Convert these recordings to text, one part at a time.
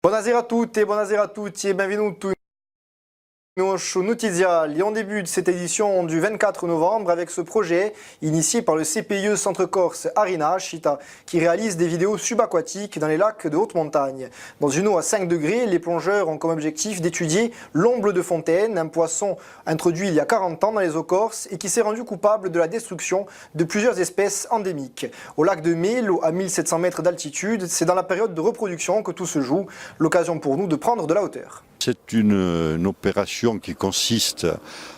Buonasera a tutti e benvenuti Notiziali. On débute cette édition du 24 novembre avec ce projet initié par le CPIE Centre Corse Arina Chita qui réalise des vidéos subaquatiques dans les lacs de haute montagne. Dans une eau à 5 degrés, les plongeurs ont comme objectif d'étudier l'omble de fontaine, un poisson introduit il y a 40 ans dans les eaux corses et qui s'est rendu coupable de la destruction de plusieurs espèces endémiques. Au lac de Melo, à 1700 mètres d'altitude, c'est dans la période de reproduction que tout se joue, l'occasion pour nous de prendre de la hauteur. C'est une opération qui consiste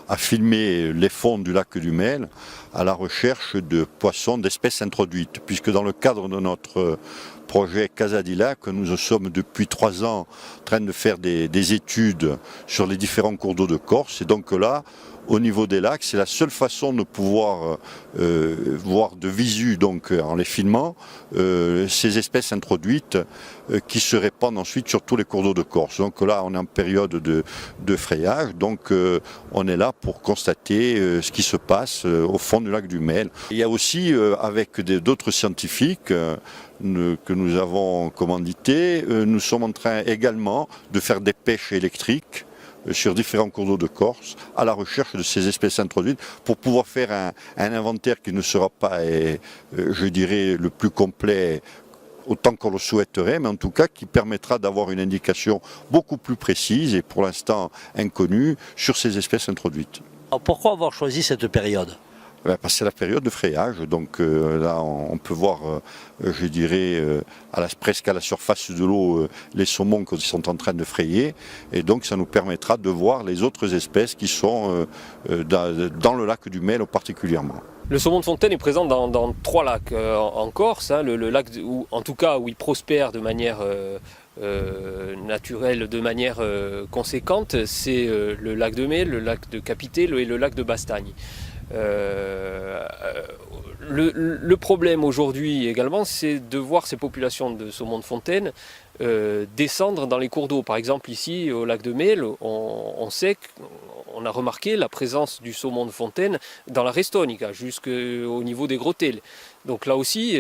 à filmer les fonds du lac du Mel à la recherche de poissons d'espèces introduites, puisque dans le cadre de notre projet Casa di Lac, nous sommes depuis 3 ans en train de faire des études sur les différents cours d'eau de Corse, et donc là, au niveau des lacs, c'est la seule façon de pouvoir voir de visu, donc en les filmant, ces espèces introduites qui se répandent ensuite sur tous les cours d'eau de Corse. Donc là, on est en période de frayage, donc on est là pour constater ce qui se passe au fond du lac du Mel. Il y a aussi, avec d'autres scientifiques que nous avons commandités, nous sommes en train également de faire des pêches électriques sur différents cours d'eau de Corse, à la recherche de ces espèces introduites, pour pouvoir faire un inventaire qui ne sera pas, je dirais, le plus complet autant qu'on le souhaiterait, mais en tout cas qui permettra d'avoir une indication beaucoup plus précise et pour l'instant inconnue sur ces espèces introduites. Alors pourquoi avoir choisi cette période ? Parce que c'est la période de frayage, donc là on peut voir, je dirais, presque à la surface de l'eau, les saumons qui sont en train de frayer, et donc ça nous permettra de voir les autres espèces qui sont dans le lac du Mel particulièrement. Le saumon de fontaine est présent dans 3 lacs en Corse, hein, le lac où, en tout cas où il prospère de manière naturelle, de manière conséquente, c'est le lac de Mel, le lac de Capité et le lac de Bastagne. Le problème aujourd'hui également, c'est de voir ces populations de saumon de fontaine descendre dans les cours d'eau. Par exemple ici au lac de Mel, on sait qu'on a remarqué la présence du saumon de fontaine dans la Restonica, jusqu'au niveau des grottelles. Donc là aussi,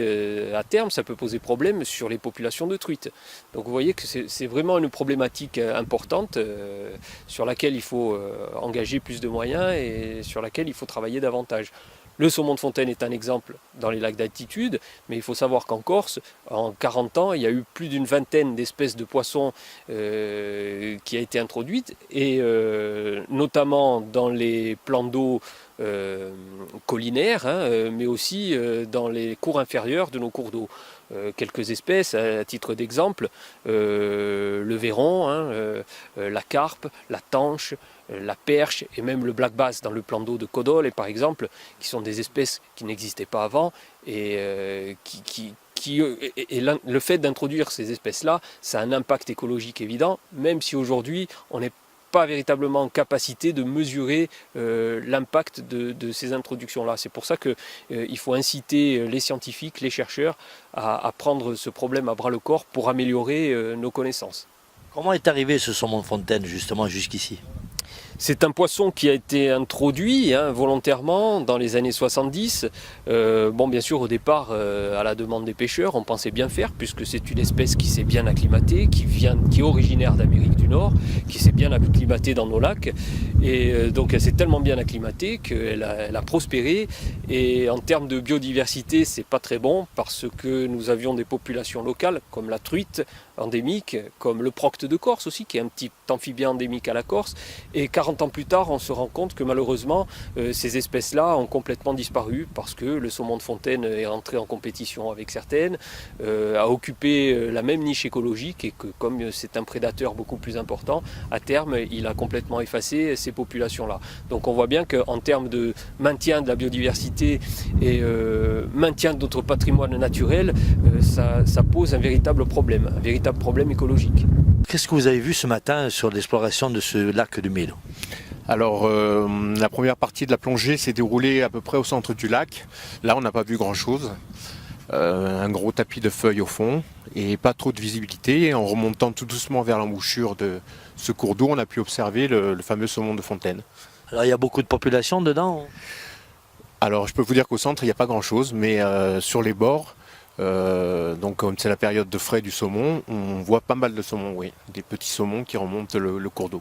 à terme, ça peut poser problème sur les populations de truites. Donc vous voyez que c'est vraiment une problématique importante sur laquelle il faut engager plus de moyens et sur laquelle il faut travailler davantage. Le saumon de fontaine est un exemple dans les lacs d'altitude, mais il faut savoir qu'en Corse, en 40 ans, il y a eu plus d'une vingtaine d'espèces de poissons qui a été introduite, et notamment dans les plans d'eau collinaires, hein, mais aussi dans les cours inférieurs de nos cours d'eau. Quelques espèces, à titre d'exemple, le verron, hein, la carpe, la tanche, la perche et même le black bass dans le plan d'eau de Codole, par exemple, qui sont des espèces qui n'existaient pas avant et le fait d'introduire ces espèces-là, ça a un impact écologique évident, même si aujourd'hui on n'est pas véritablement en capacité de mesurer l'impact de ces introductions-là. C'est pour ça qu'il faut inciter les scientifiques, les chercheurs à prendre ce problème à bras-le-corps pour améliorer nos connaissances. Comment est arrivé ce saumon de fontaine justement jusqu'ici ? C'est un poisson qui a été introduit volontairement dans les années 70. Bien sûr, au départ, à la demande des pêcheurs, on pensait bien faire, puisque c'est une espèce qui s'est bien acclimatée, qui est originaire d'Amérique du Nord, qui s'est bien acclimatée dans nos lacs. Et donc, elle s'est tellement bien acclimatée qu'elle a prospéré. Et en termes de biodiversité, c'est pas très bon, parce que nous avions des populations locales, comme la truite endémique, comme le procte de Corse aussi, qui est un petit amphibien endémique à la Corse. Et 40 ans plus tard, on se rend compte que malheureusement, ces espèces-là ont complètement disparu parce que le saumon de fontaine est rentré en compétition avec certaines, a occupé la même niche écologique et que comme c'est un prédateur beaucoup plus important, à terme, il a complètement effacé ces populations-là. Donc on voit bien qu'en termes de maintien de la biodiversité et maintien de notre patrimoine naturel, ça pose un véritable problème écologique. Qu'est-ce que vous avez vu ce matin sur l'exploration de ce lac du Mel ? Alors, la première partie de la plongée s'est déroulée à peu près au centre du lac. Là, on n'a pas vu grand-chose. Un gros tapis de feuilles au fond et pas trop de visibilité. Et en remontant tout doucement vers l'embouchure de ce cours d'eau, on a pu observer le fameux saumon de fontaine. Alors, il y a beaucoup de population dedans ? Alors, je peux vous dire qu'au centre, il n'y a pas grand-chose, mais sur les bords, Donc comme c'est la période de frais du saumon, on voit pas mal de saumons, oui. Des petits saumons qui remontent le cours d'eau.